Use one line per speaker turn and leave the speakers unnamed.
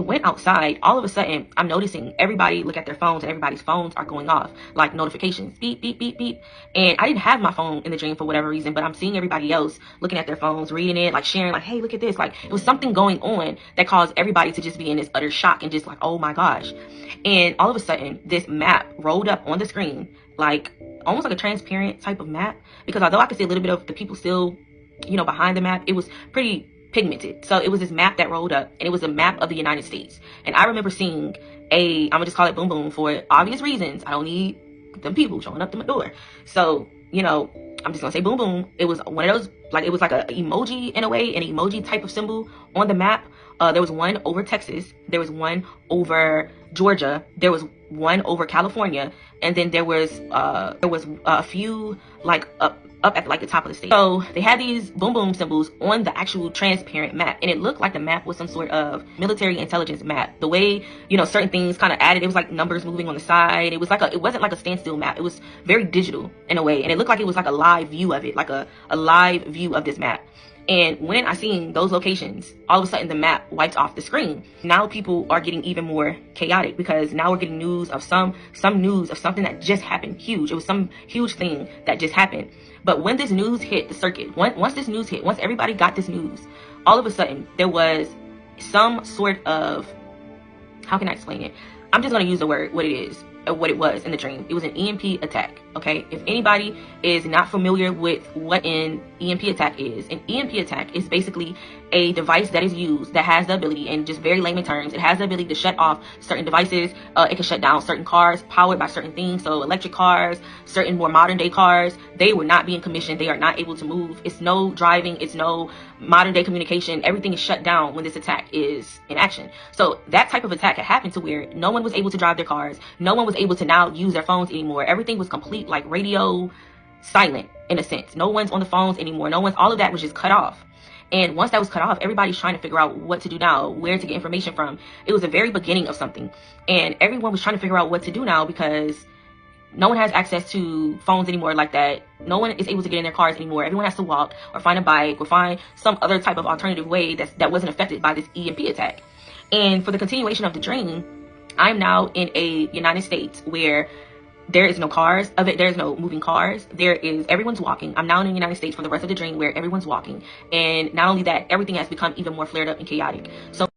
Went outside, all of a sudden I'm noticing everybody look at their phones and everybody's phones are going off like notifications, beep beep beep beep. And I didn't have my phone in the dream for whatever reason, but I'm seeing everybody else looking at their phones, reading it, like sharing, like, hey, look at this. Like, it was something going on that caused everybody to just be in this utter shock and just like, oh my gosh. And all of a sudden this map rolled up on the screen, like almost like a transparent type of map, because although I could see a little bit of the people still, behind the map, it was pretty pigmented. So it was this map that rolled up, and it was a map of the United States. And I remember seeing I'm gonna just call it boom boom for obvious reasons. I don't need them people showing up to my door. So, I'm just gonna say boom boom. It was one of those, like, it was like an emoji in a way, an emoji type of symbol on the map. There was one over Texas, there was one over Georgia, there was one over California, and then there was a few like up at like the top of the state. So they had these boom boom symbols on the actual transparent map, and it looked like the map was some sort of military intelligence map. The way, certain things kind of added, it was like numbers moving on the side. It wasn't like a standstill map. It was very digital in a way, and it looked like it was like a live view of it, like a live view of this map. And when I seen those locations, all of a sudden the map wiped off the screen. Now people are getting even more chaotic, because now we're getting news of some news of something that just happened, huge. It was some huge thing that just happened. But when this news hit the circuit, once this news hit, once everybody got this news, all of a sudden there was some sort of, how can I explain it? I'm just going to use the word what it was in the dream. It was an EMP attack. Okay, if anybody is not familiar with what an EMP attack is, an EMP attack is basically a device that is used that has the ability, in just very layman terms, it has the ability to shut off certain devices. It can shut down certain cars powered by certain things. So electric cars, certain more modern day cars, they were not being commissioned. They are not able to move. It's no driving. It's no modern day communication. Everything is shut down when this attack is in action. So that type of attack had happened to where no one was able to drive their cars. No one was able to now use their phones anymore. Everything was complete, like radio silent in a sense. No one's on the phones anymore. All of that was just cut off. And once that was cut off, everybody's trying to figure out what to do now, where to get information from. It was the very beginning of something, and everyone was trying to figure out what to do now, because no one has access to phones anymore like that. No one is able to get in their cars anymore. Everyone has to walk or find a bike or find some other type of alternative way that wasn't affected by this EMP attack. And for the continuation of the dream, I'm now in a United States where there is no cars of it. There's no moving cars. Everyone's walking. I'm now in the United States for the rest of the dream where everyone's walking. And not only that, everything has become even more flared up and chaotic. So